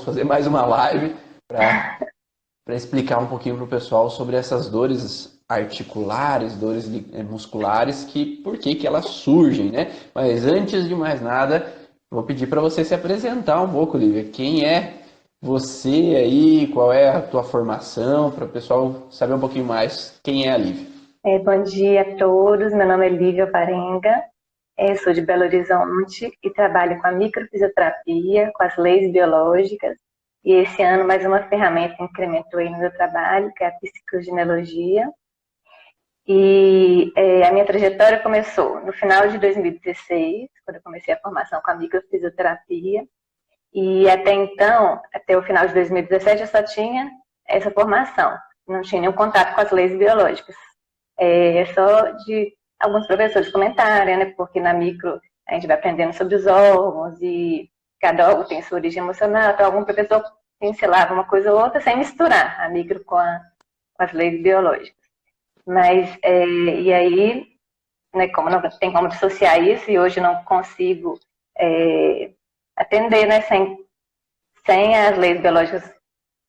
vamos fazer mais uma live para explicar um pouquinho para o pessoal sobre essas dores articulares, dores musculares, por que elas surgem, né? Mas antes de mais nada, vou pedir para você se apresentar um pouco, Lívia. Quem é você aí? Qual é a tua formação? Para o pessoal saber um pouquinho mais quem é a Lívia. Bom dia a todos, meu nome é Lívia Varenga, sou de Belo Horizonte e trabalho com a microfisioterapia, com as leis biológicas. E esse ano mais uma ferramenta incrementou aí no meu trabalho, que é a psicogineologia. E a minha trajetória começou no final de 2016, quando eu comecei a formação com a microfisioterapia. E até então, até o final de 2017, eu só tinha essa formação, não tinha nenhum contato com as leis biológicas. Só de alguns professores comentarem, né? Porque na micro a gente vai aprendendo sobre os órgãos e cada órgão tem sua origem emocional, então algum professor pincelava uma coisa ou outra sem misturar a micro com as leis biológicas. Mas, e aí, né, como não tem como dissociar isso, e hoje não consigo atender, né, sem as leis biológicas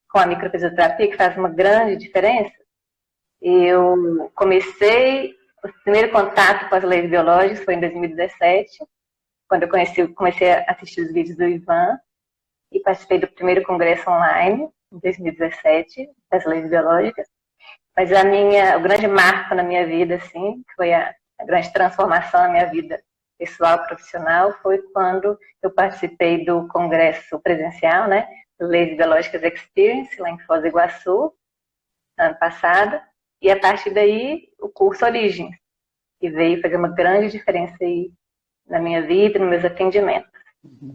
com a microfisioterapia, que faz uma grande diferença. Eu comecei, o primeiro contato com as leis biológicas foi em 2017, quando eu comecei a assistir os vídeos do Ivan e participei do primeiro congresso online, em 2017, das leis biológicas. Mas o grande marco na minha vida, assim, que foi a grande transformação na minha vida pessoal e profissional, foi quando eu participei do congresso presencial, né, do Leis Biológicas Experience, lá em Foz do Iguaçu, ano passado. E a partir daí, o curso Origens, que veio fazer uma grande diferença aí na minha vida, nos meus atendimentos.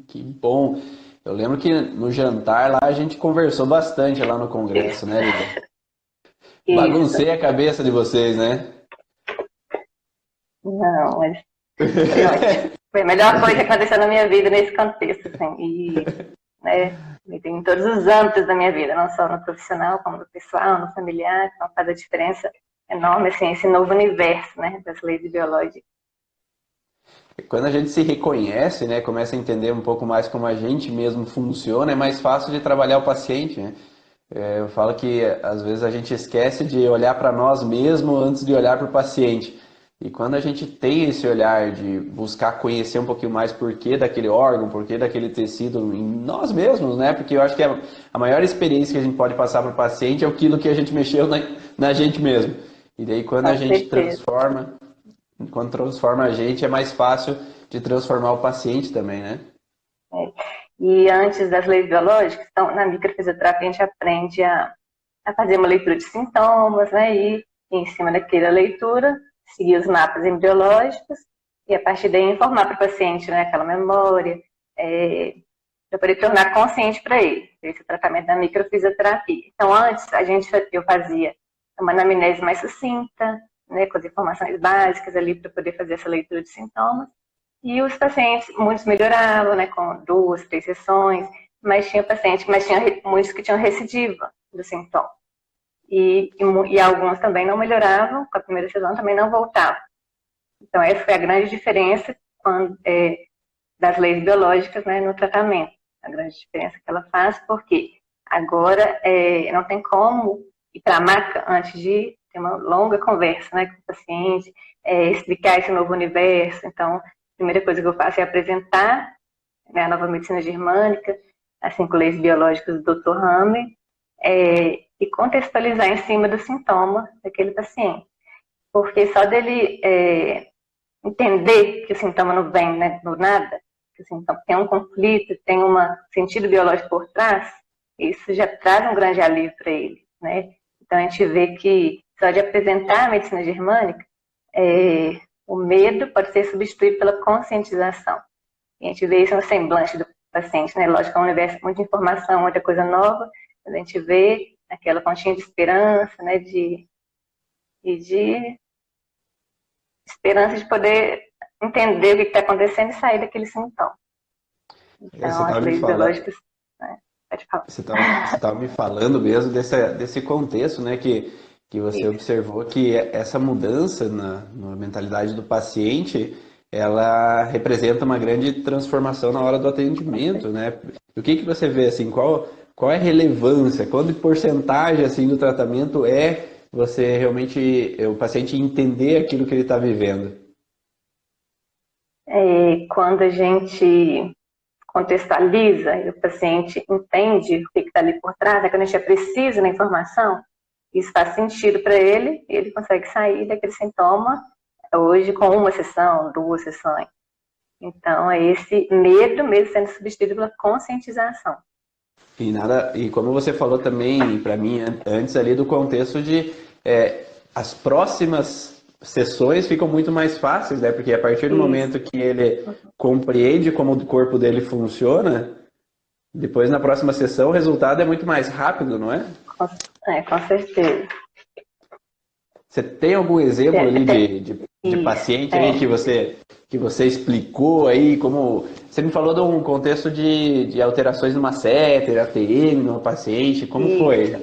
Que bom! Eu lembro que no jantar lá a gente conversou bastante lá no congresso, né, Lívia? Baguncei a cabeça de vocês, né? Não, mas foi ótimo. Foi a melhor coisa que aconteceu na minha vida nesse contexto, assim. E, né, em todos os âmbitos da minha vida, não só no profissional, como no pessoal, no familiar, então faz a diferença enorme, assim, esse novo universo, né, das leis biológicas. Quando a gente se reconhece, né, começa a entender um pouco mais como a gente mesmo funciona, é mais fácil de trabalhar o paciente, né? Eu falo que às vezes a gente esquece de olhar para nós mesmos antes de olhar para o paciente. E quando a gente tem esse olhar de buscar conhecer um pouquinho mais por que daquele órgão, por que daquele tecido em nós mesmos, né? Porque eu acho que a maior experiência que a gente pode passar para o paciente é aquilo que a gente mexeu na gente mesmo. E daí quando a gente transforma a gente, é mais fácil de transformar o paciente também, né? E antes das leis biológicas, então, na microfisioterapia a gente aprende a fazer uma leitura de sintomas, né? E em cima daquela leitura, seguir os mapas embriológicos e a partir daí informar para o paciente, né, aquela memória, para poder tornar consciente para ele, esse tratamento da microfisioterapia. Então, antes eu fazia uma anamnese mais sucinta, né, com as informações básicas ali para poder fazer essa leitura de sintomas. E os pacientes, muitos melhoravam, né, com 2, 3 sessões, mas tinha muitos que tinham recidiva do sintoma. E alguns também não melhoravam, com a primeira sessão também não voltavam. Então, essa foi a grande diferença das leis biológicas, né, no tratamento. A grande diferença que ela faz, porque agora não tem como ir para a maca antes de ter uma longa conversa, né, com o paciente, explicar esse novo universo. Então, a primeira coisa que eu faço é apresentar, né, a nova medicina germânica, as 5 leis biológicas do Dr. Hammer, e contextualizar em cima do sintoma daquele paciente. Porque só dele entender que o sintoma não vem, né, do nada, que o sintoma tem um conflito, tem um sentido biológico por trás, isso já traz um grande alívio para ele, né? Então a gente vê que só de apresentar a medicina germânica, o medo pode ser substituído pela conscientização. E a gente vê isso no semblante do paciente, né? Lógico que é um universo, muita informação, muita coisa nova, mas a gente vê aquela pontinha de esperança, né? De esperança de poder entender o que está acontecendo e sair daquele sintoma. Então, as leis biológicas, né? Pode falar. Você estava me falando mesmo desse contexto, né, que você observou que essa mudança na mentalidade do paciente, ela representa uma grande transformação na hora do atendimento, né? O que você vê, assim, qual é a relevância, qual de porcentagem, assim, do tratamento é você realmente, o paciente entender aquilo que ele está vivendo? Quando a gente contextualiza e o paciente entende o que está ali por trás, quando a gente é preciso na informação, isso faz sentido para ele e ele consegue sair daquele sintoma hoje com uma sessão, 2 sessões. Então, é esse medo mesmo sendo substituído pela conscientização. E como você falou também, para mim, antes ali do contexto de as próximas sessões ficam muito mais fáceis, né? Porque a partir do momento que ele compreende como o corpo dele funciona, depois na próxima sessão o resultado é muito mais rápido, não é? Com certeza. Você tem algum exemplo ali de paciente aí que você explicou aí, como você me falou de um contexto de alterações numa masseter, ATM, numa paciente, como foi?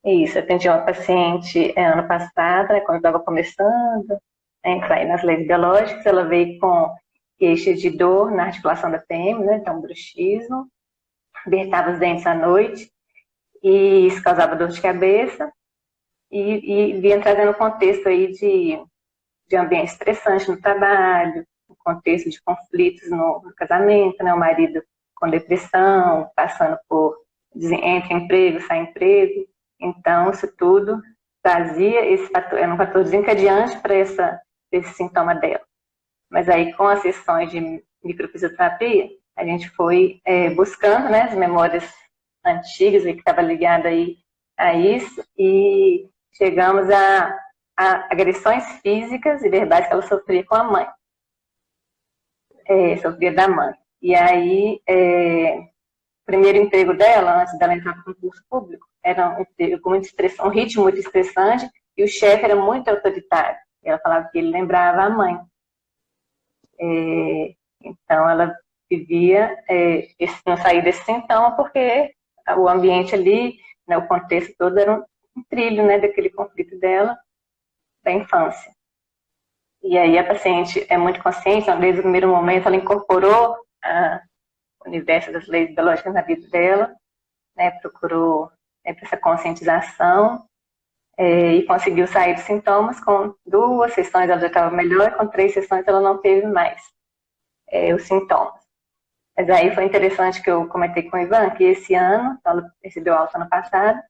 Isso, eu atendi uma paciente ano passado, né, quando estava começando, entrar nas leis biológicas, ela veio com queixa de dor na articulação da PM, né, então bruxismo, apertava os dentes à noite, e isso causava dor de cabeça, e vinha trazendo um contexto aí de ambiente estressante no trabalho, um contexto de conflitos no casamento, né, o marido com depressão, passando por entre emprego, sai emprego. Então, isso tudo trazia esse fator, era um fator desencadeante para esse sintoma dela. Mas aí, com as sessões de microfisioterapia, a gente foi buscando, né, as memórias antigas que estavam ligadas aí a isso e chegamos a agressões físicas e verbais que ela sofria com a mãe. Sofria da mãe. E aí, o primeiro emprego dela, antes dela entrar no concurso público, era um emprego com um ritmo muito estressante e o chefe era muito autoritário. Ela falava que ele lembrava a mãe. Então, ela vivia não sair desse sintoma porque o ambiente ali, né, o contexto todo era um trilho, né, daquele conflito dela da infância. E aí a paciente é muito consciente, desde o primeiro momento ela incorporou o universo das leis biológicas na vida dela, né, procurou essa conscientização e conseguiu sair dos sintomas. Com 2 sessões ela já estava melhor, com 3 sessões ela não teve mais os sintomas. Mas aí foi interessante que eu comentei com o Ivan que esse ano, ela recebeu alta ano passado,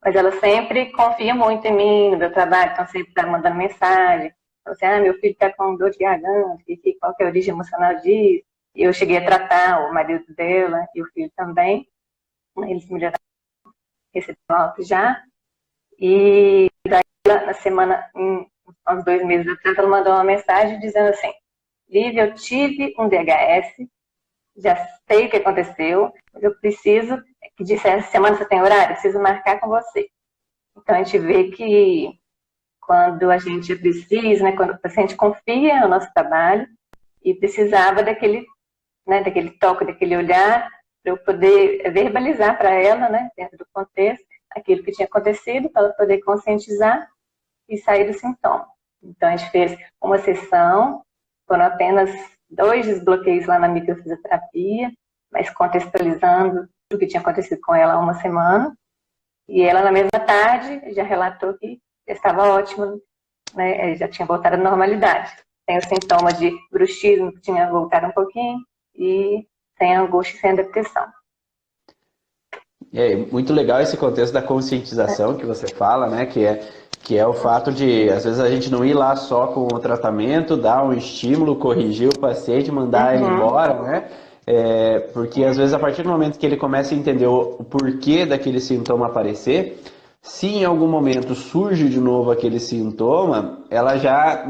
mas ela sempre confia muito em mim, no meu trabalho, então sempre está mandando mensagem. Então, assim, meu filho está com dor de garganta, qual que é a origem emocional disso? E eu cheguei a tratar o marido dela e o filho também. Eles melhoraram, receberam alta já. E daí, na semana, uns 2 meses atrás, ela mandou uma mensagem dizendo assim: Lívia, eu tive um DHS, já sei o que aconteceu, mas eu preciso que disse, essa semana você tem horário? Eu preciso marcar com você. Então, a gente vê que quando a gente precisa, né, quando o paciente confia no nosso trabalho e precisava daquele toque, daquele olhar, para eu poder verbalizar para ela, né, dentro do contexto, aquilo que tinha acontecido, para ela poder conscientizar e sair do sintoma. Então, a gente fez uma sessão, foram apenas 2 desbloqueios lá na microfisioterapia, mas contextualizando o que tinha acontecido com ela há uma semana. E ela, na mesma tarde, já relatou que estava ótima, né? Já tinha voltado à normalidade. Tem o sintoma de bruxismo, que tinha voltado um pouquinho, e sem angústia e sem depressão. É muito legal esse contexto da conscientização que você fala, né? Que é o fato de, às vezes, a gente não ir lá só com o tratamento, dar um estímulo, corrigir o paciente, mandar ele embora, né? Porque, às vezes, a partir do momento que ele começa a entender o porquê daquele sintoma aparecer, se em algum momento surge de novo aquele sintoma, ela já,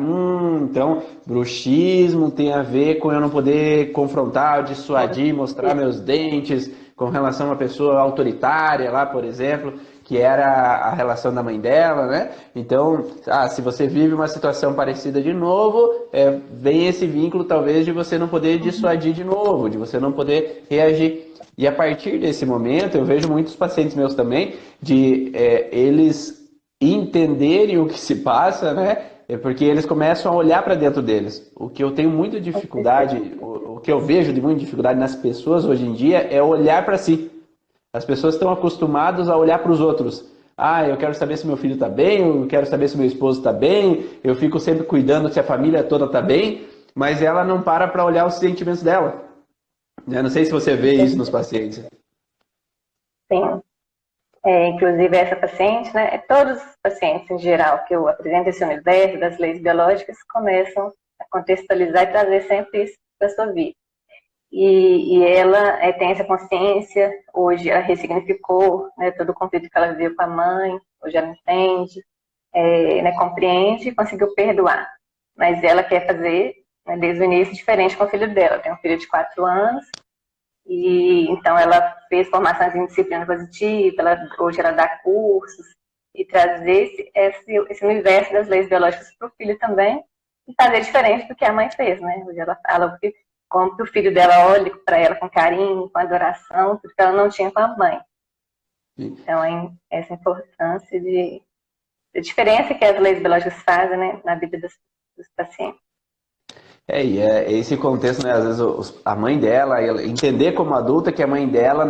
então, bruxismo tem a ver com eu não poder confrontar, dissuadir, mostrar meus dentes, com relação a uma pessoa autoritária lá, por exemplo, que era a relação da mãe dela, né? Então, se você vive uma situação parecida de novo, vem esse vínculo talvez de você não poder dissuadir de novo, de você não poder reagir. E a partir desse momento, eu vejo muitos pacientes meus também, de eles entenderem o que se passa, né? É porque eles começam a olhar para dentro deles. O que eu tenho muita dificuldade, o que eu vejo de muita dificuldade nas pessoas hoje em dia é olhar para si. As pessoas estão acostumadas a olhar para os outros. Ah, eu quero saber se meu filho está bem, eu quero saber se meu esposo está bem, eu fico sempre cuidando se a família toda está bem, mas ela não para olhar os sentimentos dela. Eu não sei se você vê isso nos pacientes. Sim. Inclusive essa paciente, né, todos os pacientes em geral que eu apresento esse universo das leis biológicas começam a contextualizar e trazer sempre isso para a sua vida. E ela tem essa consciência, hoje ela ressignificou, né, todo o conflito que ela viveu com a mãe, hoje ela entende, né, compreende e conseguiu perdoar. Mas ela quer fazer, né, desde o início, diferente com o filho dela. Tem um filho de 4 anos, e então ela fez formações em disciplina positiva, hoje ela dá cursos, e trazer esse universo das leis biológicas para o filho também, e fazer diferente do que a mãe fez, né? Hoje ela fala como que o filho dela olha para ela com carinho, com adoração, porque ela não tinha com a mãe. Então, essa importância de diferença que as leis biológicas fazem, né, na vida dos pacientes. E é esse contexto, né? Às vezes a mãe dela, entender como adulta que a mãe dela,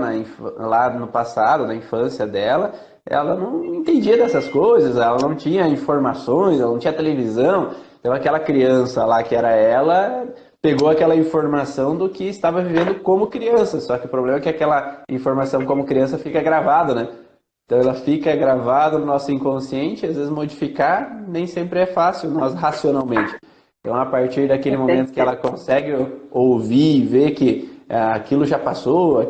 lá no passado, na infância dela, ela não entendia dessas coisas, ela não tinha informações, ela não tinha televisão. Então aquela criança lá que era ela, pegou aquela informação do que estava vivendo como criança. Só que o problema é que aquela informação como criança fica gravada, né? Então ela fica gravada no nosso inconsciente, às vezes modificar nem sempre é fácil, nós racionalmente. Então, a partir daquele momento que ela consegue ouvir e ver que aquilo já passou,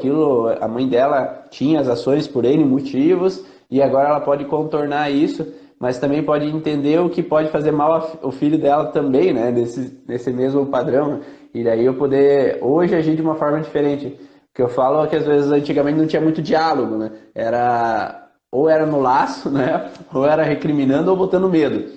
a mãe dela tinha as ações por N motivos e agora ela pode contornar isso, mas também pode entender o que pode fazer mal ao filho dela também, né? Nesse mesmo padrão. E daí eu poder hoje agir de uma forma diferente. O que eu falo é que às vezes antigamente não tinha muito diálogo, né? Ou era no laço, né? Ou era recriminando ou botando medo.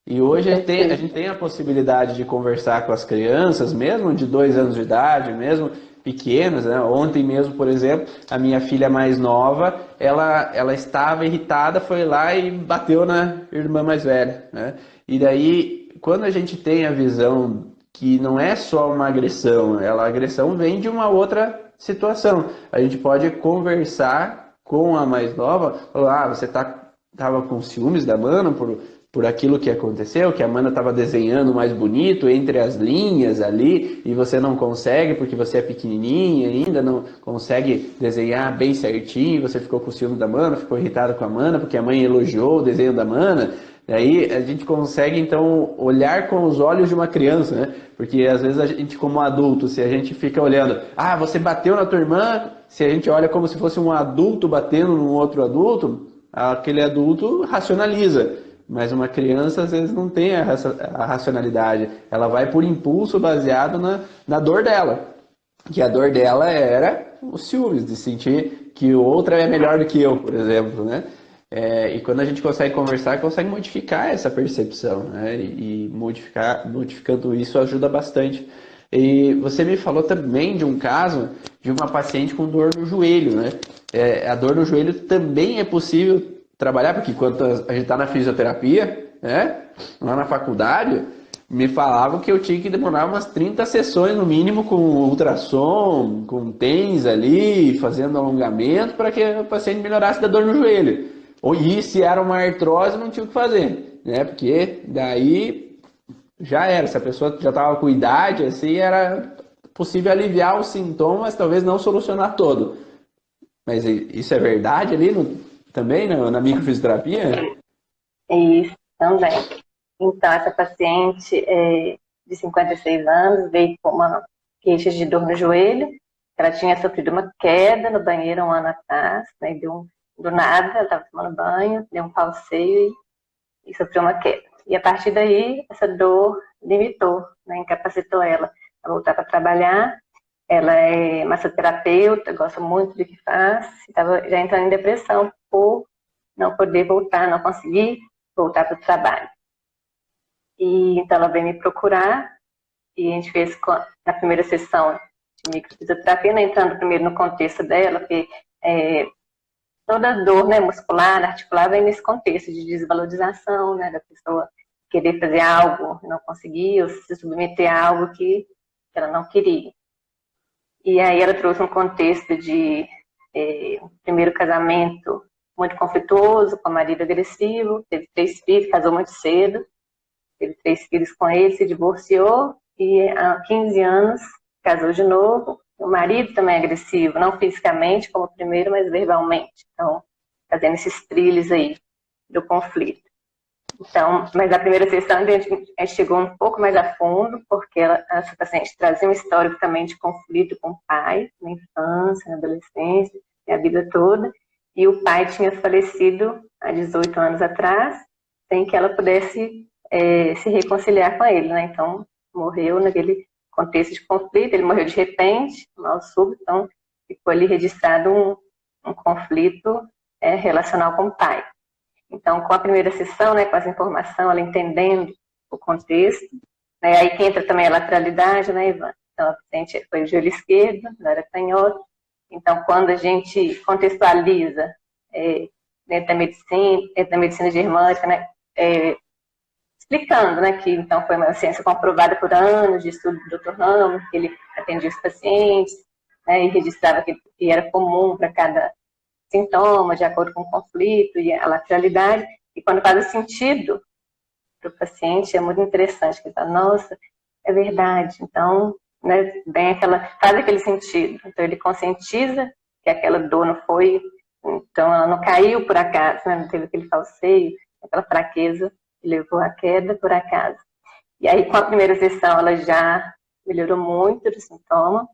E hoje a gente tem a possibilidade de conversar com as crianças, mesmo de 2 anos de idade, mesmo pequenas, né? Ontem mesmo, por exemplo, a minha filha mais nova, ela estava irritada, foi lá e bateu na irmã mais velha, né? E daí, quando a gente tem a visão que não é só uma agressão, a agressão vem de uma outra situação. A gente pode conversar com a mais nova, falar, você estava com ciúmes da mana por aquilo que aconteceu, que a Amanda estava desenhando mais bonito entre as linhas ali, e você não consegue porque você é pequenininha ainda, não consegue desenhar bem certinho, você ficou com o ciúme da Amanda, ficou irritado com a Amanda porque a mãe elogiou o desenho da Amanda. Daí a gente consegue então olhar com os olhos de uma criança, né? Porque às vezes a gente como adulto, se a gente fica olhando, você bateu na tua irmã, se a gente olha como se fosse um adulto batendo num outro adulto, aquele adulto racionaliza. Mas uma criança, às vezes, não tem a racionalidade. Ela vai por impulso baseado na dor dela. Que a dor dela era os ciúmes, de sentir que o outro é melhor do que eu, por exemplo, né? E quando a gente consegue conversar, consegue modificar essa percepção, né? E modificando isso ajuda bastante. E você me falou também de um caso de uma paciente com dor no joelho, né? A dor no joelho também é possível trabalhar, porque quando a gente está na fisioterapia, né, lá na faculdade, me falavam que eu tinha que demorar umas 30 sessões no mínimo com ultrassom, com TENS ali, fazendo alongamento para que o paciente melhorasse da dor no joelho. E se era uma artrose, não tinha o que fazer, né, porque daí já era, se a pessoa já estava com idade, assim, era possível aliviar os sintomas, talvez não solucionar todo. Mas isso é verdade ali também na microfisioterapia? Isso, também. Então, essa paciente de 56 anos veio com uma queixa de dor no joelho. Ela tinha sofrido uma queda no banheiro 1 ano atrás, né? Do nada, ela estava tomando banho, deu um falseio e sofreu uma queda. E a partir daí, essa dor limitou, né? Incapacitou ela a voltar para trabalhar. Ela é massoterapeuta, gosta muito do que faz, estava já entrando em depressão por não poder voltar, não conseguir voltar para o trabalho. E então ela veio me procurar e a gente fez na primeira sessão de microfisioterapia, né, entrando primeiro no contexto dela, porque toda dor, né, muscular, articular, vem nesse contexto de desvalorização, né, da pessoa querer fazer algo e não conseguir, ou se submeter a algo que ela não queria. E aí ela trouxe um contexto de primeiro casamento muito conflituoso, com o marido agressivo, teve 3 filhos, casou muito cedo, teve 3 filhos com ele, se divorciou e há 15 anos casou de novo. O marido também é agressivo, não fisicamente como o primeiro, mas verbalmente. Então, fazendo esses trilhos aí do conflito. Então, mas a primeira sessão a gente chegou um pouco mais a fundo, porque essa paciente trazia um histórico também de conflito com o pai, na infância, na adolescência, a vida toda, e o pai tinha falecido há 18 anos atrás, sem que ela pudesse se reconciliar com ele, né? Então, morreu naquele contexto de conflito, ele morreu de repente, mal súbito, então ficou ali registrado um conflito relacional com o pai. Então, com a primeira sessão, né, com essa informação, ela entendendo o contexto, né, aí que entra também a lateralidade, né, Ivan? Então, a paciente foi o joelho esquerdo, não era canhoto. Então, quando a gente contextualiza dentro da medicina germânica, né, explicando, né, que então foi uma ciência comprovada por anos de estudo do Dr. Hammer, que ele atendia os pacientes, né, e registrava que era comum para cada sintoma, de acordo com o conflito e a lateralidade, e quando faz sentido para o paciente, é muito interessante, que ele fala, nossa, é verdade, então, né, faz aquele sentido, então ele conscientiza que aquela dor não foi, então ela não caiu por acaso, né, não teve aquele falseio, aquela fraqueza que levou à queda por acaso. E aí, com a primeira sessão, ela já melhorou muito do sintoma,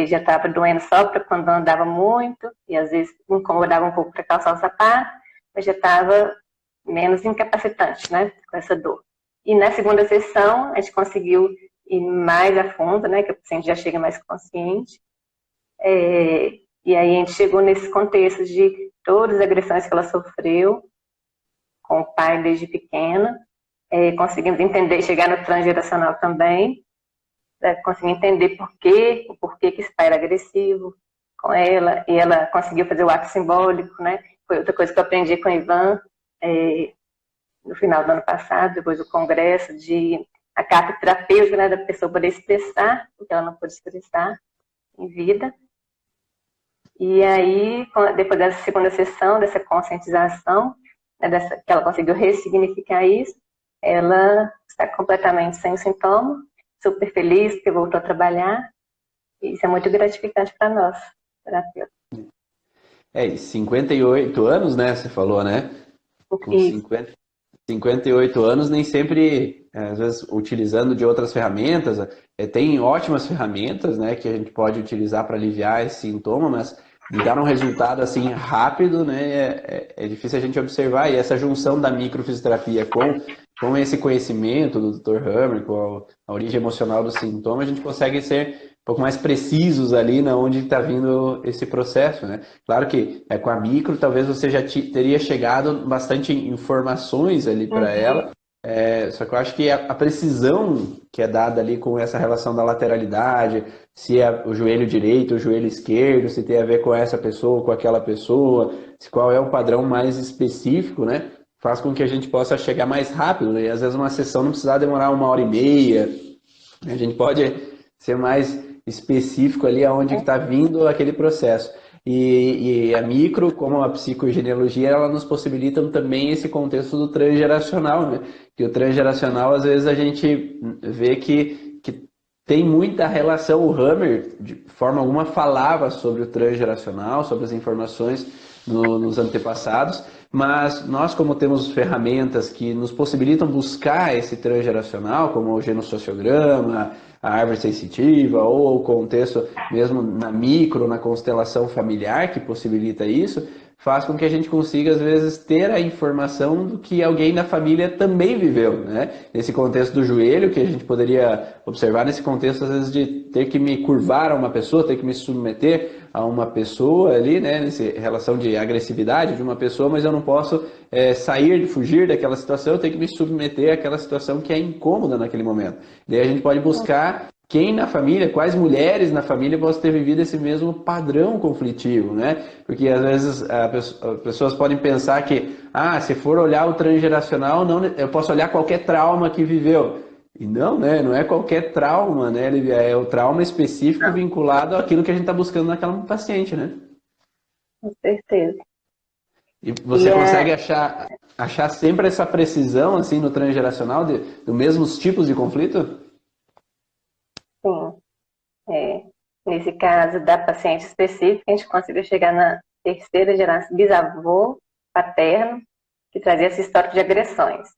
já estava doendo só para quando andava muito, e às vezes incomodava um pouco para calçar o sapato, mas já estava menos incapacitante, né, com essa dor. E na segunda sessão, a gente conseguiu ir mais a fundo, né, que o paciente já chega mais consciente, e aí a gente chegou nesse contexto de todas as agressões que ela sofreu com o pai desde pequena, conseguimos entender e chegar no transgeracional também, conseguir entender o porquê que esse pai era agressivo com ela, e ela conseguiu fazer o ato simbólico, né? Foi outra coisa que eu aprendi com o Ivan no final do ano passado, depois do congresso, de a carta terapêutica, né, da pessoa poder expressar o que ela não pôde expressar em vida. E aí, depois dessa segunda sessão, dessa conscientização, né, que ela conseguiu ressignificar isso, ela está completamente sem sintoma, super feliz porque voltou a trabalhar, e isso é muito gratificante para nós, terapeutas. E 58 anos, né, você falou, né? Com 58 anos, nem sempre, às vezes, utilizando de outras ferramentas, tem ótimas ferramentas, né, que a gente pode utilizar para aliviar esse sintoma, mas de dar um resultado assim rápido, né, é difícil a gente observar, e essa junção da microfisioterapia com esse conhecimento do Dr. Hammer, com a origem emocional do sintoma, a gente consegue ser um pouco mais precisos ali na onde está vindo esse processo, né? Claro que com a micro talvez você já teria chegado bastante informações ali para ela, só que eu acho que a precisão que é dada ali com essa relação da lateralidade, se é o joelho direito, o joelho esquerdo, se tem a ver com essa pessoa, com aquela pessoa, qual é o padrão mais específico, né? Faz com que a gente possa chegar mais rápido, né? E às vezes uma sessão não precisa demorar 1h30, a gente pode ser mais específico ali aonde está vindo aquele processo. E a micro, como a psicogenealogia, ela nos possibilita também esse contexto do transgeracional, né? Que o transgeracional, às vezes, a gente vê que tem muita relação. O Hammer, de forma alguma, falava sobre o transgeracional, sobre as informações nos antepassados, mas nós, como temos ferramentas que nos possibilitam buscar esse transgeracional, como o genossociograma, a árvore sensitiva, ou o contexto mesmo na micro, na constelação familiar, que possibilita isso, faz com que a gente consiga, às vezes, ter a informação do que alguém da família também viveu, né? Nesse contexto do joelho, que a gente poderia observar nesse contexto, às vezes, de ter que me curvar a uma pessoa, ter que me submeter a uma pessoa ali, né? Nessa relação de agressividade de uma pessoa, mas eu não posso fugir daquela situação, eu tenho que me submeter àquela situação que é incômoda naquele momento. Daí a gente pode buscar quem na família, quais mulheres na família possam ter vivido esse mesmo padrão conflitivo, né? Porque às vezes as pessoas podem pensar que, se for olhar o transgeracional, não, eu posso olhar qualquer trauma que viveu. E não, né? Não é qualquer trauma, né, Lívia? É o trauma específico Não, vinculado àquilo que a gente está buscando naquela paciente, né? com certeza. E E você consegue achar sempre essa precisão, assim, no transgeracional, dos mesmos tipos de conflito? sim, é, nesse caso da paciente específica, a gente conseguiu chegar na terceira geração, bisavô paterno, que trazia esse histórico de agressões.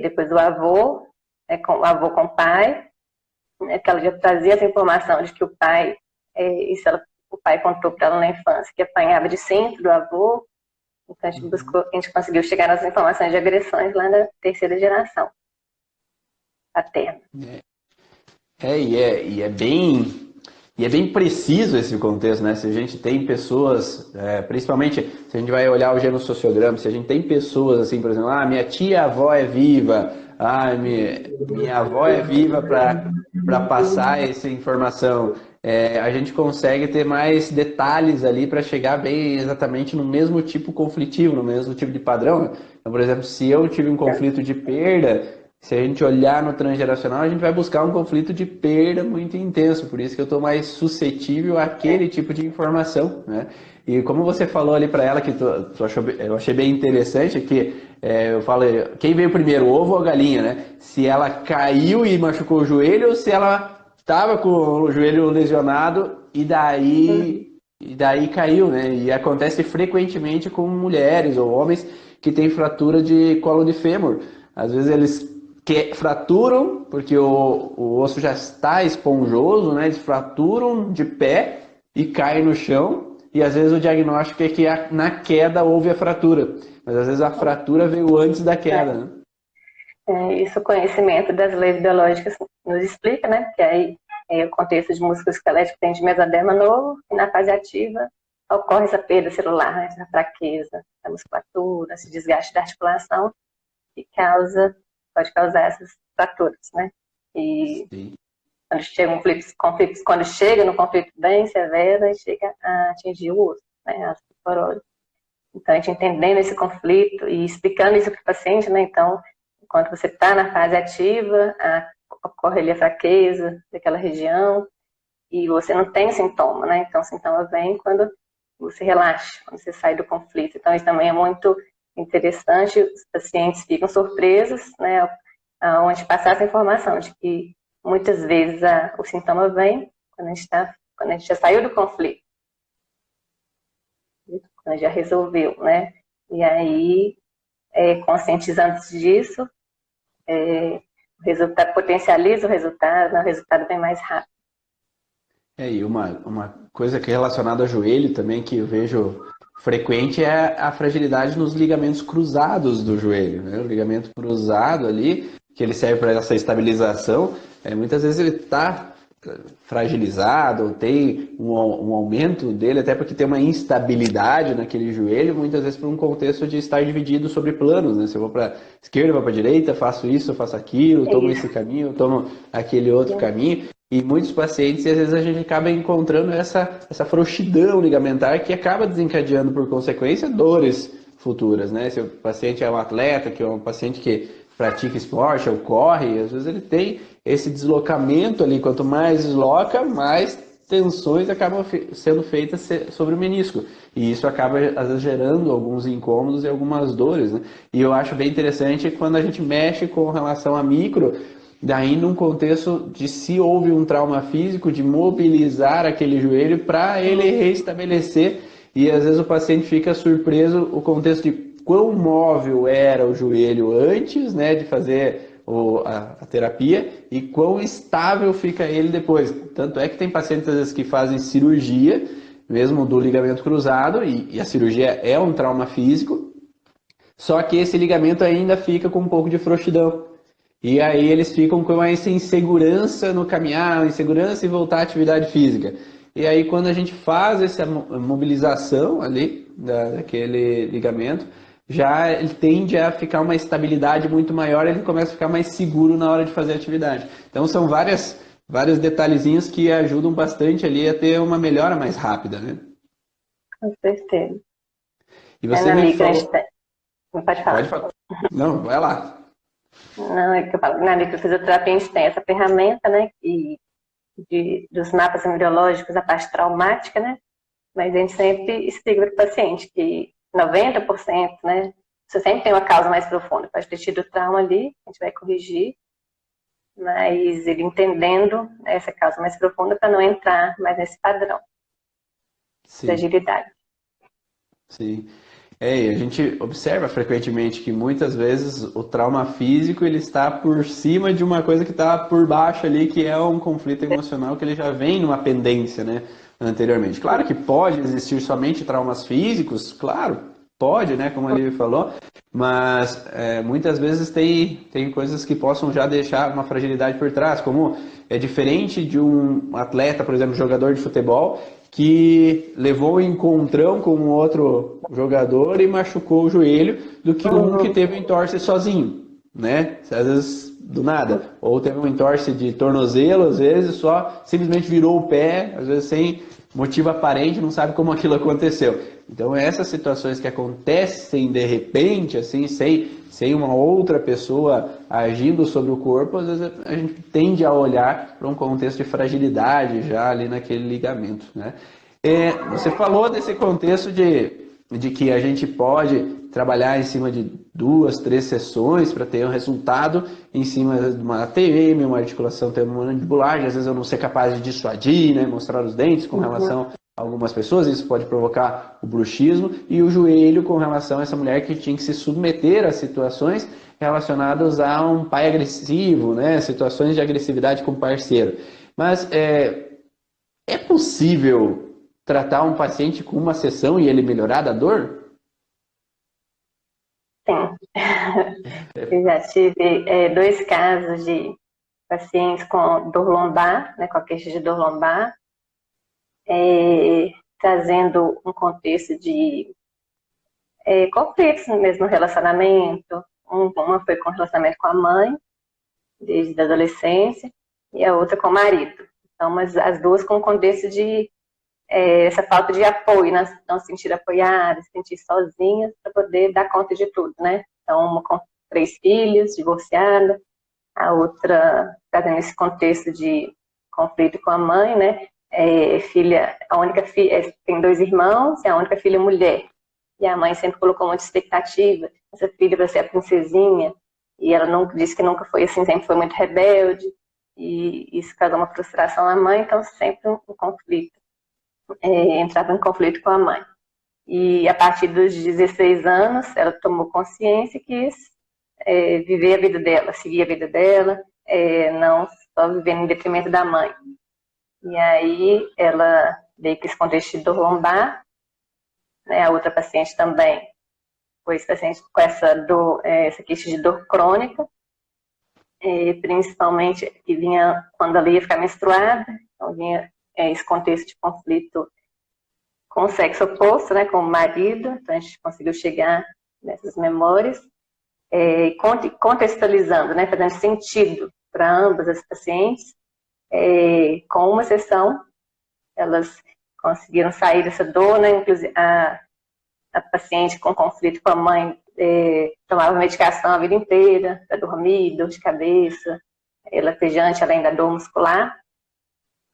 Depois o avô, o avô com o pai, que ela já trazia essa informação de que o pai, o pai contou para ela na infância que apanhava de sempre do avô. Então a gente conseguiu chegar nas informações de agressões lá na terceira geração paterna. E é bem preciso esse contexto, né? Se a gente tem pessoas, principalmente se a gente vai olhar o genossociograma, se a gente tem pessoas assim, por exemplo, minha tia-avó é viva, minha avó é viva para passar essa informação, a gente consegue ter mais detalhes ali para chegar bem exatamente no mesmo tipo conflitivo, no mesmo tipo de padrão. Então, por exemplo, se eu tive um conflito de perda, se a gente olhar no transgeracional, a gente vai buscar um conflito de perda muito intenso, por isso que eu estou mais suscetível àquele tipo de informação, né? E como você falou ali para ela, que eu achei bem interessante, que eu falei, quem veio primeiro, o ovo ou a galinha, né? Se ela caiu e machucou o joelho, ou se ela estava com o joelho lesionado e daí caiu, né? E acontece frequentemente com mulheres ou homens que têm fratura de colo de fêmur. Às vezes eles fraturam, porque o osso já está esponjoso, né? Eles fraturam de pé e caem no chão. E às vezes o diagnóstico é que na queda houve a fratura. Mas às vezes a fratura veio antes da queda, né? Isso o conhecimento das leis biológicas nos explica, né? Porque aí o contexto de músculo esquelético tem de mesoderma novo, e na fase ativa ocorre essa perda celular, né? Essa fraqueza da musculatura, esse desgaste da articulação, que pode causar essas fraturas, né? E Sim. quando chega quando chega no conflito bem severo, aí chega a atingir o osso, né? A osteoporose. Então, a gente entendendo esse conflito e explicando isso para o paciente, né? Então, enquanto você está na fase ativa, ocorre ali a fraqueza daquela região e você não tem sintoma, né? Então, o sintoma vem quando você relaxa, quando você sai do conflito. Então, isso também é muito interessante. Os pacientes ficam surpresos, né? Onde passar essa informação de que muitas vezes o sintoma vem quando a gente já saiu do conflito, quando a gente já resolveu, né? E aí, conscientizando disso, o resultado potencializa o resultado vem mais rápido. E uma coisa que é relacionada ao joelho também, que eu vejo frequente, é a fragilidade nos ligamentos cruzados do joelho, né? O ligamento cruzado ali, que ele serve para essa estabilização, muitas vezes ele está fragilizado, ou tem um aumento dele, até porque tem uma instabilidade naquele joelho, muitas vezes por um contexto de estar dividido sobre planos, né? Se eu vou para esquerda, vou para direita, faço isso, faço aquilo, tomo esse caminho, tomo aquele outro caminho. E muitos pacientes, às vezes a gente acaba encontrando essa frouxidão ligamentar que acaba desencadeando, por consequência, dores futuras, né? Se o paciente é um atleta, que é um paciente que pratica esporte ou corre, às vezes ele tem esse deslocamento ali. Quanto mais desloca, mais tensões acabam sendo feitas sobre o menisco. E isso acaba, às vezes, gerando alguns incômodos e algumas dores, né? E eu acho bem interessante quando a gente mexe com relação a micro, daí num contexto de se houve um trauma físico, de mobilizar aquele joelho para ele restabelecer. E às vezes o paciente fica surpreso o contexto de quão móvel era o joelho antes, né, de fazer a terapia e quão estável fica ele depois. Tanto é que tem pacientes às vezes que fazem cirurgia, mesmo do ligamento cruzado, e a cirurgia é um trauma físico, só que esse ligamento ainda fica com um pouco de frouxidão. E aí eles ficam com essa insegurança no caminhar, insegurança em voltar à atividade física. E aí quando a gente faz essa mobilização ali daquele ligamento, já ele tende a ficar uma estabilidade muito maior, ele começa a ficar mais seguro na hora de fazer a atividade. Então são várias vários detalhezinhos que ajudam bastante ali a ter uma melhora mais rápida, né? Com certeza. E você Na me micro, a falou... gente tem... Pode Pode falar. falar. Não, vai lá. Não, é que eu falo, na microfisioterapia a gente tem essa ferramenta, né, dos mapas embriológicos, a parte traumática, né, mas a gente sempre explica para o paciente que 90%, né, você sempre tem uma causa mais profunda, pode ter tido trauma ali, a gente vai corrigir, mas ele entendendo essa causa mais profunda para não entrar mais nesse padrão de Sim, agilidade. sim. E a gente observa frequentemente que muitas vezes o trauma físico ele está por cima de uma coisa que está por baixo ali, que é um conflito emocional que ele já vem numa pendência, né, anteriormente. Claro que pode existir somente traumas físicos, claro, pode, né, como ele falou, mas muitas vezes tem coisas que possam já deixar uma fragilidade por trás, como é diferente de um atleta, por exemplo, jogador de futebol, que levou um encontrão com um outro jogador e machucou o joelho, do que um que teve um entorse sozinho, né? Às vezes do nada. Ou teve um entorse de tornozelo, às vezes só simplesmente virou o pé, às vezes sem motivo aparente, não sabe como aquilo aconteceu. Então essas situações que acontecem de repente, assim, sem uma outra pessoa agindo sobre o corpo, às vezes a gente tende a olhar para um contexto de fragilidade já ali naquele ligamento, né? Você falou desse contexto de que a gente pode trabalhar em cima de 2, 3 sessões para ter um resultado em cima de uma ATM, uma articulação temporomandibular, às vezes eu não ser capaz de dissuadir, né, mostrar os dentes com relação a algumas pessoas, isso pode provocar o bruxismo, e o joelho com relação a essa mulher que tinha que se submeter a situações relacionadas a um pai agressivo, né, situações de agressividade com o parceiro. Mas é possível tratar um paciente com uma sessão e ele melhorar da dor? Sim. Eu já tive 2 casos de pacientes com dor lombar, né, com a queixa de dor lombar, trazendo um contexto de conflitos mesmo no relacionamento. Uma foi com relacionamento com a mãe, desde a adolescência, e a outra com o marido. Então, mas as duas com contexto de essa falta de apoio, não se sentir apoiadas, se sentir sozinhas para poder dar conta de tudo, né? Então, uma com 3 filhos, divorciada, a outra trazendo esse contexto de conflito com a mãe, né? A única filha, tem 2 irmãos, é a única filha mulher. E a mãe sempre colocou muita expectativa, essa filha vai ser a princesinha, e ela disse que nunca foi assim, sempre foi muito rebelde, e isso causou uma frustração à mãe, então sempre um conflito. Entrava em conflito com a mãe. E a partir dos 16 anos, ela tomou consciência e quis viver a vida dela, seguir a vida dela, não só vivendo em detrimento da mãe. E aí ela veio com esse contexto de dor lombar, né? A outra paciente também foi esse paciente com essa queixa de dor crônica, principalmente que vinha quando ela ia ficar menstruada, então vinha esse contexto de conflito com o sexo oposto, né, com o marido, então a gente conseguiu chegar nessas memórias, contextualizando, né, fazendo sentido para ambas as pacientes. Com uma sessão, elas conseguiram sair dessa dor, né, inclusive a paciente com conflito com a mãe tomava medicação a vida inteira para dormir, dor de cabeça, latejante, além da dor muscular.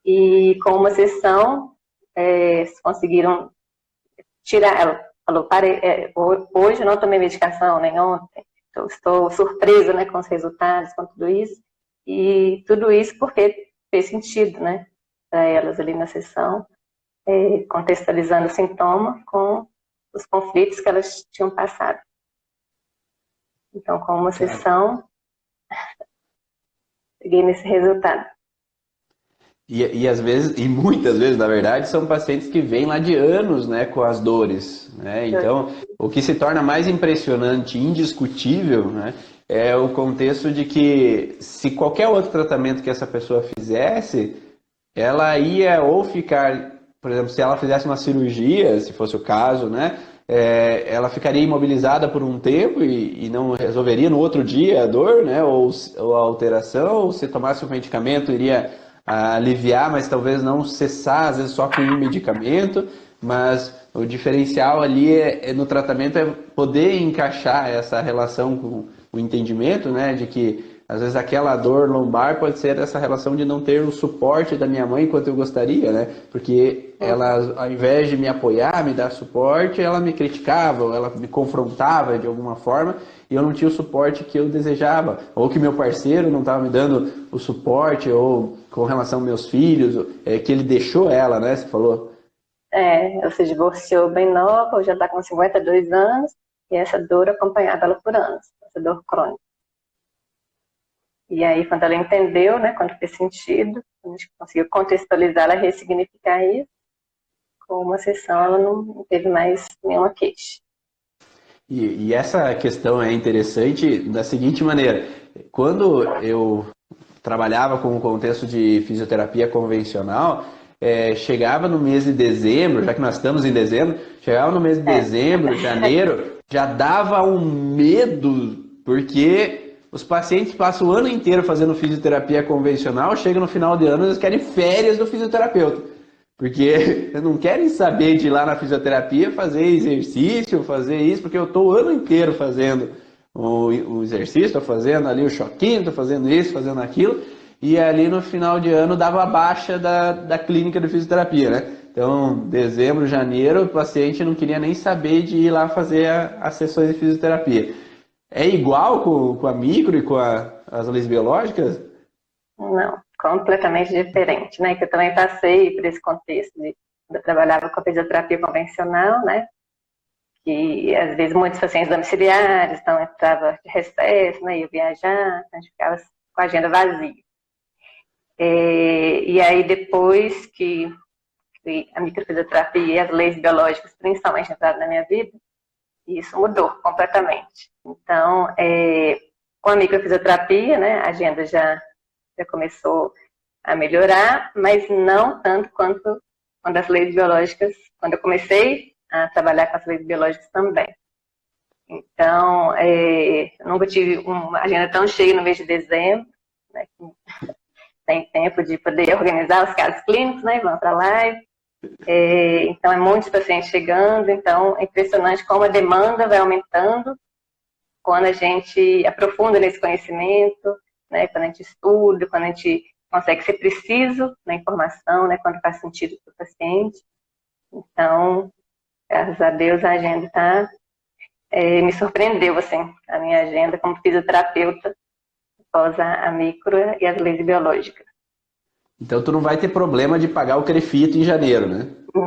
E com uma sessão, conseguiram tirar. Ela falou: hoje eu não tomei medicação, nem ontem, então estou surpresa, né, com os resultados, com tudo isso. E tudo isso porque fez sentido, né, para elas ali na sessão, contextualizando o sintoma com os conflitos que elas tinham passado. Então, com uma sessão, cheguei nesse resultado. E às vezes, e muitas vezes, na verdade, são pacientes que vêm lá de anos, né, com as dores, né? Então, o que se torna mais impressionante e indiscutível, né, é o contexto de que se qualquer outro tratamento que essa pessoa fizesse, ela ia ou ficar, por exemplo, se ela fizesse uma cirurgia, se fosse o caso, né, ela ficaria imobilizada por um tempo e não resolveria no outro dia a dor, né, ou a alteração, ou se tomasse o medicamento iria a aliviar, mas talvez não cessar, às vezes só com um medicamento, mas o diferencial ali no tratamento é poder encaixar essa relação com o entendimento, né, de que às vezes aquela dor lombar pode ser essa relação de não ter o suporte da minha mãe quanto eu gostaria, né? Porque ela, ao invés de me apoiar, me dar suporte, ela me criticava, ou ela me confrontava de alguma forma, e eu não tinha o suporte que eu desejava, ou que meu parceiro não estava me dando o suporte, ou com relação aos meus filhos, que ele deixou ela, né? Você falou. Ela se divorciou bem nova, já está com 52 anos, e essa dor acompanhava ela por anos, essa dor crônica. E aí, quando ela entendeu, né, quando fez sentido, a gente conseguiu contextualizar ela, ressignificar isso, com uma sessão ela não teve mais nenhuma queixa. E essa questão é interessante da seguinte maneira: quando eu trabalhava com o contexto de fisioterapia convencional, chegava no mês de dezembro, já que nós estamos em dezembro, chegava no mês de dezembro, janeiro, já dava um medo, porque os pacientes passam o ano inteiro fazendo fisioterapia convencional, chega no final de ano, eles querem férias do fisioterapeuta. Porque não querem saber de ir lá na fisioterapia fazer exercício, fazer isso, porque eu estou o ano inteiro fazendo o exercício, estou fazendo ali o choquinho, estou fazendo isso, fazendo aquilo, e ali no final de ano dava a baixa da clínica de fisioterapia, né? Então, dezembro, janeiro, o paciente não queria nem saber de ir lá fazer as sessões de fisioterapia. É igual com a micro e com as leis biológicas? Não, completamente diferente, né? Que eu também passei por esse contexto eu trabalhava com a fisioterapia convencional, né? Que às vezes muitos pacientes domiciliares, então entrava de recesso, né? Ia viajar, a gente ficava com a agenda vazia. E aí depois que a microfisioterapia e as leis biológicas principalmente entraram na minha vida, isso mudou completamente. Então, com a microfisioterapia, né, a agenda já começou a melhorar, mas não tanto quanto quando as leis biológicas, quando eu comecei a trabalhar com as leis biológicas também. Então, nunca tive uma agenda tão cheia no mês de dezembro, né, que tem tempo de poder organizar os casos clínicos, né, vão para a live. Então, é muitos pacientes chegando, então é impressionante como a demanda vai aumentando quando a gente aprofunda nesse conhecimento, né, quando a gente estuda, quando a gente consegue ser preciso na informação, né, quando faz sentido para o paciente. Então, graças a Deus, a agenda me surpreendeu, assim, a minha agenda como fisioterapeuta após a micro e as leis biológicas. Então tu não vai ter problema de pagar o crefito em janeiro, né? Não.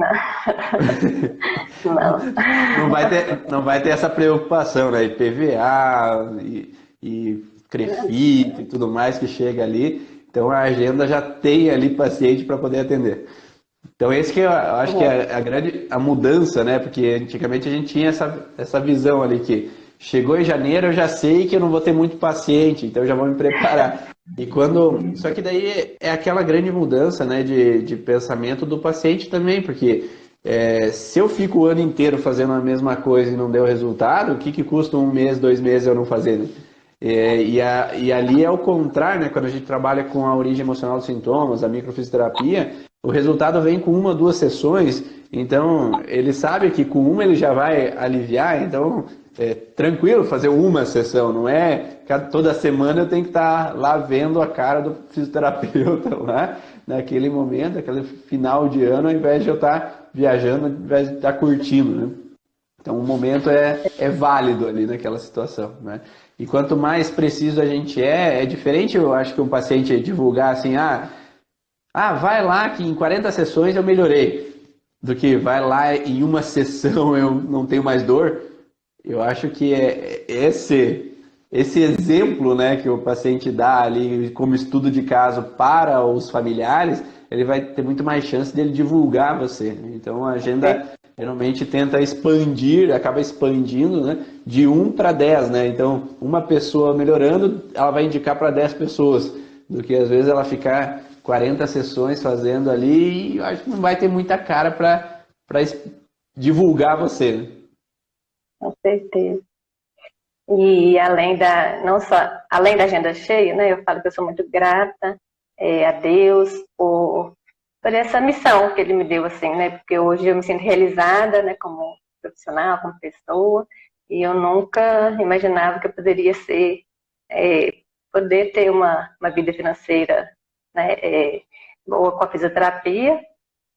Não. Não vai ter essa preocupação, né? IPVA e crefito e tudo mais que chega ali. Então a agenda já tem ali paciente para poder atender. Então esse que eu acho que é a mudança, né? Porque antigamente a gente tinha essa visão ali que chegou em janeiro, eu já sei que eu não vou ter muito paciente, então eu já vou me preparar. Só que daí é aquela grande mudança, né, de pensamento do paciente também, porque se eu fico o ano inteiro fazendo a mesma coisa e não deu resultado, o que custa 1 mês, 2 meses eu não fazer, né? E ali é o contrário, né? Quando a gente trabalha com a origem emocional dos sintomas, a microfisioterapia, o resultado vem com 1 ou 2 sessões, então ele sabe que com uma ele já vai aliviar, então é tranquilo fazer uma sessão, não é toda semana eu tenho que estar lá vendo a cara do fisioterapeuta lá, naquele momento, aquele final de ano, ao invés de eu estar viajando, ao invés de estar curtindo, né? Então o momento é válido ali naquela situação, né? E quanto mais preciso a gente é diferente, eu acho que um paciente divulgar assim, vai lá que em 40 sessões eu melhorei, do que vai lá em uma sessão eu não tenho mais dor. Eu acho que esse exemplo, né, que o paciente dá ali como estudo de caso para os familiares, ele vai ter muito mais chance dele divulgar você. Então a agenda geralmente tenta expandir, acaba expandindo, né, de 1 para 10, né? Então uma pessoa melhorando, ela vai indicar para 10 pessoas, do que às vezes ela ficar 40 sessões fazendo ali e eu acho que não vai ter muita cara para divulgar você, né? Com certeza. E além da agenda cheia, né, eu falo que eu sou muito grata a Deus por essa missão que Ele me deu, assim, né? Porque hoje eu me sinto realizada, né? Como profissional, como pessoa, e eu nunca imaginava que eu poderia ser, poder ter uma vida financeira, né? Boa com a fisioterapia,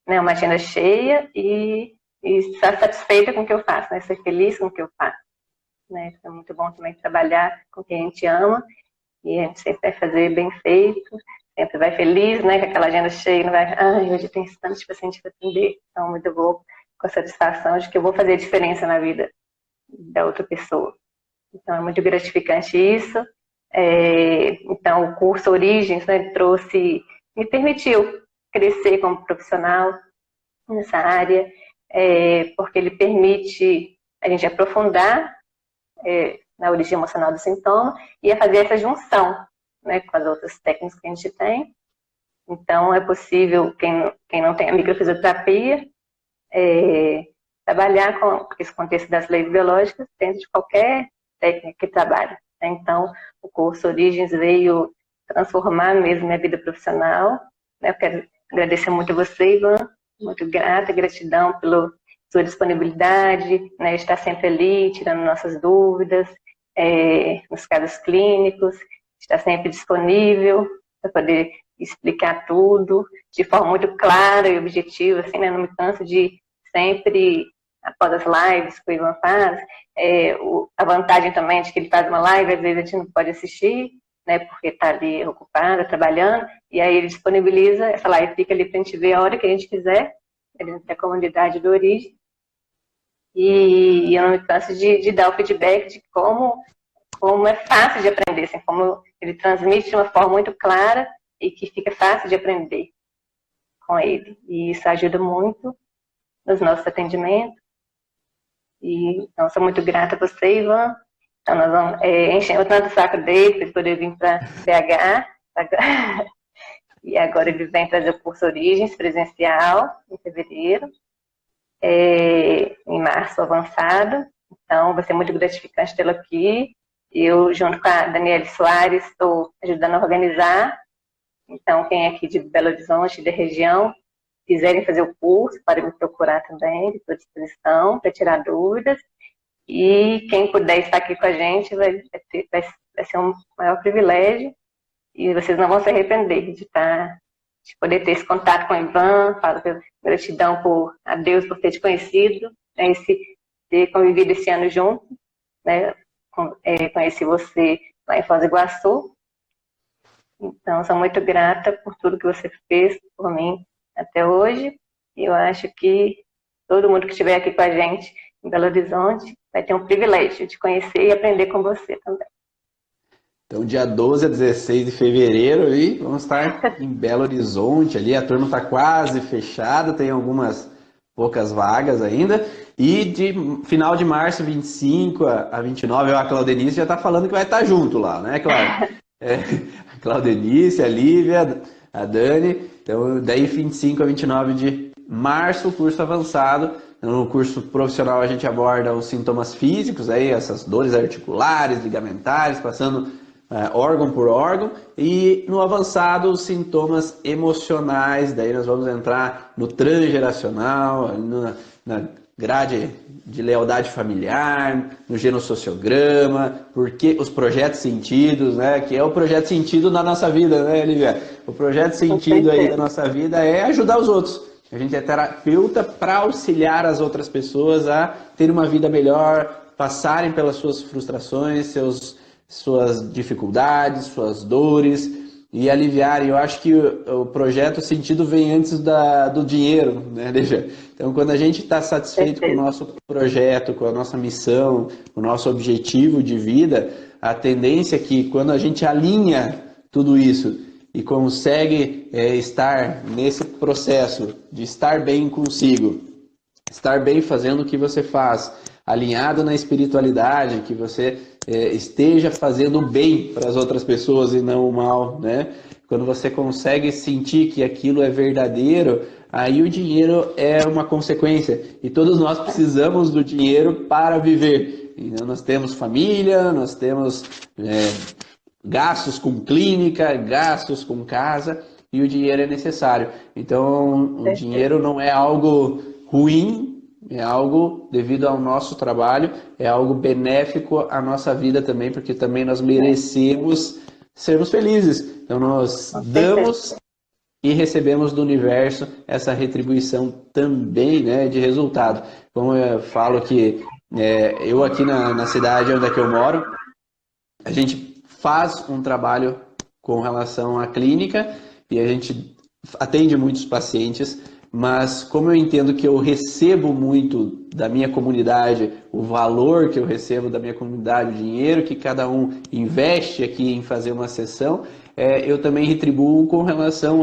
né? Uma agenda cheia e estar satisfeita com o que eu faço, né? Ser feliz com o que eu faço, né? É muito bom também trabalhar com quem a gente ama e a gente sempre vai fazer bem feito, sempre vai feliz, né? Com aquela agenda cheia, não vai, hoje tem tantos pacientes para atender, então muito bom, com a satisfação de que eu vou fazer a diferença na vida da outra pessoa. Então é muito gratificante isso. Então o curso Origens, né, me permitiu crescer como profissional nessa área, porque ele permite a gente aprofundar na origem emocional do sintoma e a fazer essa junção, né, com as outras técnicas que a gente tem. Então é possível, quem não tem a microfisioterapia, trabalhar com esse contexto das leis biológicas dentro de qualquer técnica que trabalhe. Então, o curso Origens veio transformar mesmo minha vida profissional. Eu quero agradecer muito a você, Ivan, muito grata, gratidão pela sua disponibilidade, né, estar sempre ali, tirando nossas dúvidas, nos casos clínicos, estar sempre disponível para poder explicar tudo de forma muito clara e objetiva, assim, né, não me canso de sempre, após as lives que o Ivan faz, a vantagem também de que ele faz uma live, às vezes a gente não pode assistir, né, porque está ali ocupada, trabalhando, e aí ele disponibiliza, essa live fica ali para a gente ver a hora que a gente quiser, dentro da comunidade do Origem, e eu não me canso de dar o feedback de como é fácil de aprender, assim, como ele transmite de uma forma muito clara e que fica fácil de aprender com ele, e isso ajuda muito nos nossos atendimentos. E, então, sou muito grata a você, Ivan. Então, nós vamos encher o tanto o saco dele para ele poder vir para BH. E agora ele vem trazer o curso Origens presencial em fevereiro, em março avançado. Então, vai ser muito gratificante tê-lo aqui. Eu, junto com a Daniele Soares, estou ajudando a organizar. Então, quem é aqui de Belo Horizonte, da região, quiserem fazer o curso, podem me procurar também, estou à disposição para tirar dúvidas. E quem puder estar aqui com a gente vai ser um maior privilégio e vocês não vão se arrepender de poder ter esse contato com o Ivan. Falo gratidão a Deus por ter te conhecido, né, ter convivido esse ano junto, né, conheci você lá em Foz do Iguaçu. Então, sou muito grata por tudo que você fez por mim até hoje. E eu acho que todo mundo que estiver aqui com a gente em Belo Horizonte vai ter um privilégio de conhecer e aprender com você também. Então, dia 12 a 16 de fevereiro, e vamos estar em Belo Horizonte ali. A turma está quase fechada, tem algumas poucas vagas ainda. E de final de março, 25 a 29, a Claudenice já está falando que vai estar junto lá, né, claro? A Claudenice, a Lívia, a Dani. Então, daí 25 a 29 de março, o curso avançado. No curso profissional a gente aborda os sintomas físicos, aí essas dores articulares, ligamentares, passando órgão por órgão. E no avançado, os sintomas emocionais. Daí nós vamos entrar no transgeracional, na grade de lealdade familiar, no genossociograma, porque os projetos sentidos, né, que é o projeto sentido na nossa vida, né, Lívia? O projeto sentido aí da nossa vida é ajudar os outros. A gente é terapeuta para auxiliar as outras pessoas a ter uma vida melhor, passarem pelas suas frustrações, suas dificuldades, suas dores e aliviarem. Eu acho que o projeto sentido vem antes do dinheiro, né, Lívia? Então, quando a gente está satisfeito com o nosso projeto, com a nossa missão, com o nosso objetivo de vida, a tendência é que quando a gente alinha tudo isso e consegue estar nesse processo de estar bem consigo, estar bem fazendo o que você faz, alinhado na espiritualidade, que você esteja fazendo o bem para as outras pessoas e não o mal, né? Quando você consegue sentir que aquilo é verdadeiro, aí o dinheiro é uma consequência. E todos nós precisamos do dinheiro para viver. Então, nós temos família, nós temos gastos com clínica, gastos com casa, e o dinheiro é necessário. Então, o dinheiro não é algo ruim, é algo devido ao nosso trabalho, é algo benéfico à nossa vida também, porque também nós merecemos sermos felizes. Então, nós Com certeza. damos e recebemos do universo essa retribuição também, né, de resultado. Como eu falo que eu aqui na cidade onde é que eu moro, a gente faz um trabalho com relação à clínica e a gente atende muitos pacientes, mas como eu entendo que eu recebo muito da minha comunidade, o valor que eu recebo da minha comunidade, o dinheiro que cada um investe aqui em fazer uma sessão, eu também retribuo com relação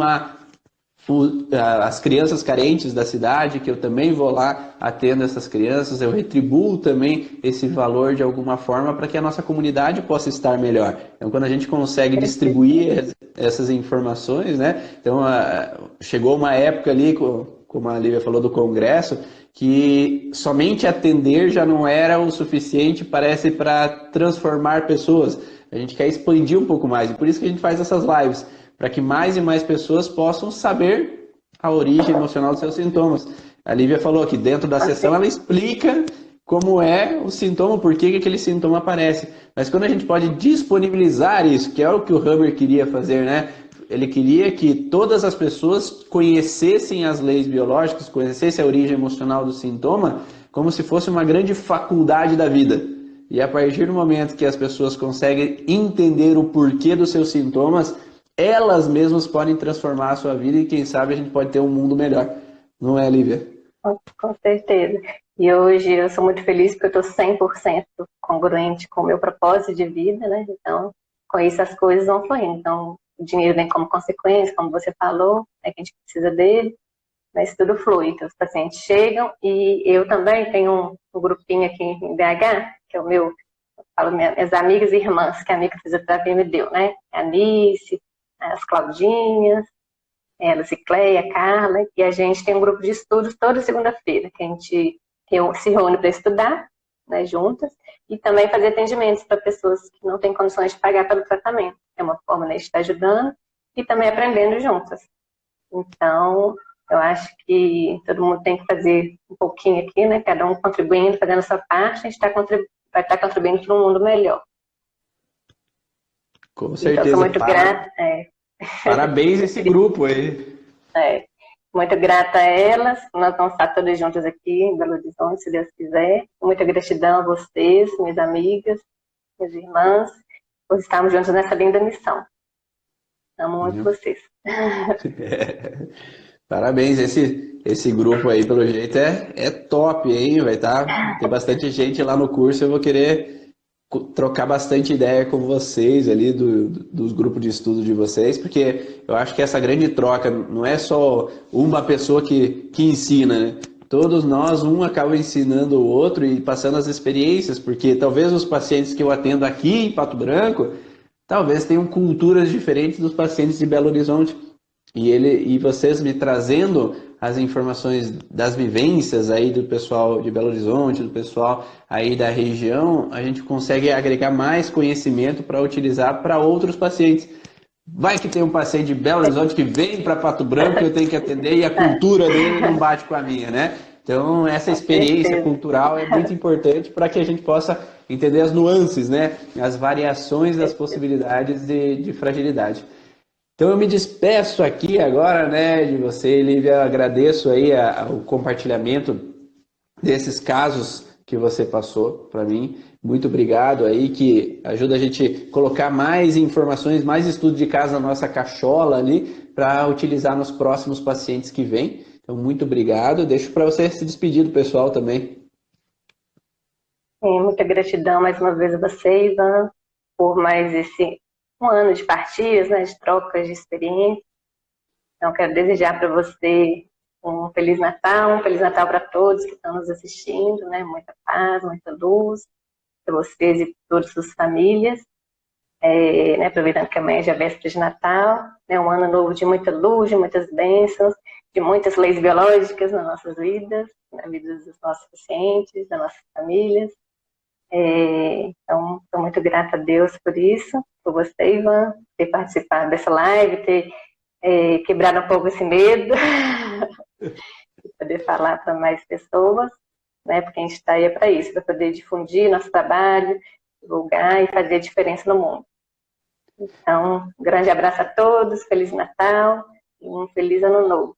as crianças carentes da cidade, que eu também vou lá, atendo essas crianças, eu retribuo também esse valor de alguma forma para que a nossa comunidade possa estar melhor. Então, quando a gente consegue distribuir essas informações, né? Então, chegou uma época ali, como a Lívia falou, do congresso, que somente atender já não era o suficiente, parece, para transformar pessoas. A gente quer expandir um pouco mais, e por isso que a gente faz essas lives, para que mais e mais pessoas possam saber a origem emocional dos seus sintomas. A Lívia falou que dentro da sessão ela explica como é o sintoma, por que aquele sintoma aparece. Mas quando a gente pode disponibilizar isso, que é o que o Hammer queria fazer, né? Ele queria que todas as pessoas conhecessem as leis biológicas, conhecessem a origem emocional do sintoma, como se fosse uma grande faculdade da vida. E a partir do momento que as pessoas conseguem entender o porquê dos seus sintomas, elas mesmas podem transformar a sua vida e quem sabe a gente pode ter um mundo melhor. Não é, Lívia? Com certeza. E hoje eu sou muito feliz porque eu estou 100% congruente com o meu propósito de vida, né? Então, com isso as coisas vão fluindo. Então, o dinheiro vem como consequência, como você falou, é que a gente precisa dele, mas tudo flui. Então, os pacientes chegam e eu também tenho um grupinho aqui em BH, que é o meu, eu falo minhas amigas e irmãs, que a amiga fisioterapia me deu, né? A Anice, as Claudinhas, a Lucicleia, a Carla, e a gente tem um grupo de estudos toda segunda-feira, que a gente se reúne para estudar, né, juntas, e também fazer atendimentos para pessoas que não têm condições de pagar pelo tratamento. É uma forma, né, de estar ajudando e também aprendendo juntas. Então, eu acho que todo mundo tem que fazer um pouquinho aqui, né, cada um contribuindo, fazendo a sua parte, a gente vai estar contribuindo para um mundo melhor. Com Então, eu certeza. sou muito grata. Parabéns a esse grupo aí. Muito grata a elas. Nós vamos estar todas juntas aqui em Belo Horizonte, se Deus quiser. Muita gratidão a vocês, minhas amigas, minhas irmãs, por estarmos juntos nessa linda missão. Amo muito vocês. Parabéns, esse grupo aí, pelo jeito, é top, hein? Tem bastante gente lá no curso, eu vou querer trocar bastante ideia com vocês ali, dos grupos de estudo de vocês, porque eu acho que essa grande troca não é só uma pessoa que ensina, né? Todos nós, um acaba ensinando o outro e passando as experiências, porque talvez os pacientes que eu atendo aqui em Pato Branco, talvez tenham culturas diferentes dos pacientes de Belo Horizonte. E vocês me trazendo as informações das vivências aí do pessoal de Belo Horizonte, do pessoal aí da região, a gente consegue agregar mais conhecimento para utilizar para outros pacientes. Vai que tem um paciente de Belo Horizonte que vem para Pato Branco, eu tenho que atender e a cultura dele não bate com a minha, né? Então, essa experiência cultural é muito importante para que a gente possa entender as nuances, né? As variações das possibilidades de fragilidade. Então eu me despeço aqui agora, né, de você, Lívia. Agradeço aí o compartilhamento desses casos que você passou para mim. Muito obrigado aí, que ajuda a gente a colocar mais informações, mais estudo de caso na nossa cachola ali, para utilizar nos próximos pacientes que vêm. Então, muito obrigado. Deixo para você se despedir do pessoal também. Muita gratidão mais uma vez a você, Ivan, por mais esse um ano de partidas, né, de trocas de experiência. Então, quero desejar para você um Feliz Natal para todos que estão nos assistindo, né, muita paz, muita luz para vocês e para todas as suas famílias. Né, aproveitando que amanhã já é véspera de Natal, né, um ano novo de muita luz, de muitas bênçãos, de muitas leis biológicas nas nossas vidas, na vida dos nossos pacientes, das nossas famílias. Então, estou muito grata a Deus por isso. por você, Ivan, ter participado dessa live, ter quebrado um pouco esse medo, de poder falar para mais pessoas, né? Porque a gente está aí para isso, para poder difundir nosso trabalho, divulgar e fazer a diferença no mundo. Então, um grande abraço a todos, Feliz Natal e um feliz Ano Novo.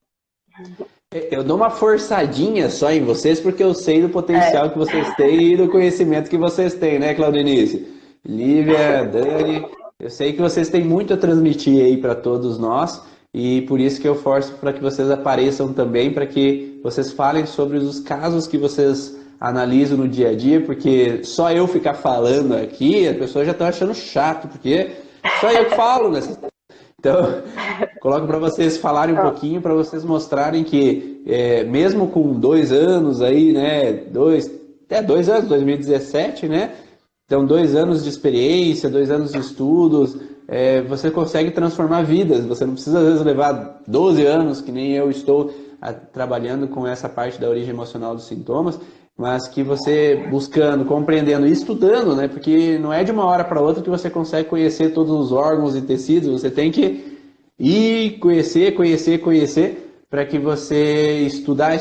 Eu dou uma forçadinha só em vocês, porque eu sei do potencial que vocês têm e do conhecimento que vocês têm, né, Claudenice? Lívia, Dani, eu sei que vocês têm muito a transmitir aí para todos nós, e por isso que eu forço para que vocês apareçam também, para que vocês falem sobre os casos que vocês analisam no dia a dia, porque só eu ficar falando aqui, as pessoas já estão achando chato, porque só eu que falo nessa. Então, coloco para vocês falarem um pouquinho, para vocês mostrarem que, mesmo com 2 anos aí, né, 2 anos, 2017, né, então 2 anos de experiência, 2 anos de estudos, você consegue transformar vidas, você não precisa às vezes levar 12 anos, que nem eu estou trabalhando com essa parte da origem emocional dos sintomas, mas que você buscando, compreendendo e estudando, né? Porque não é de uma hora para outra que você consegue conhecer todos os órgãos e tecidos, você tem que ir conhecer, para que você estudar,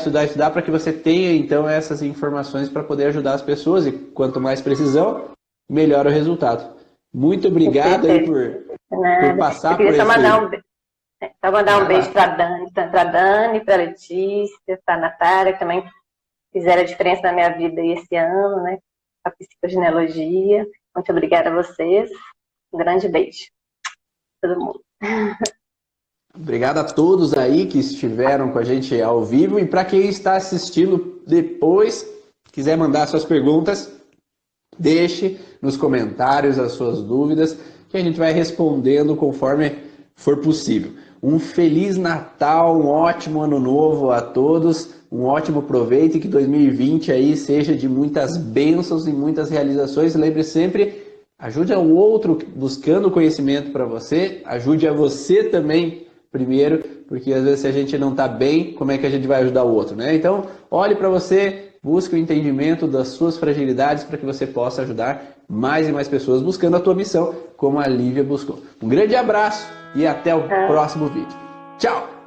para que você tenha então essas informações para poder ajudar as pessoas, e quanto mais precisão, melhor o resultado. Muito obrigado aí por passar por esse... Só mandar um beijo para a Dani, para a Letícia, para a Natália, que também fizeram a diferença na minha vida esse ano, né? A psicogenealogia. Muito obrigada a vocês. Um grande beijo. Todo mundo. Obrigado a todos aí que estiveram com a gente ao vivo. E para quem está assistindo depois, quiser mandar suas perguntas, deixe nos comentários as suas dúvidas, que a gente vai respondendo conforme for possível. Um Feliz Natal, um ótimo Ano Novo a todos, um ótimo proveito e que 2020 aí seja de muitas bênçãos e muitas realizações. Lembre sempre, ajude ao outro buscando conhecimento para você, ajude a você também primeiro, porque às vezes se a gente não está bem, como é que a gente vai ajudar o outro, né? Então, olhe para você, busque o entendimento das suas fragilidades para que você possa ajudar mais e mais pessoas buscando a tua missão, como a Lívia buscou. Um grande abraço e até o próximo vídeo. Tchau!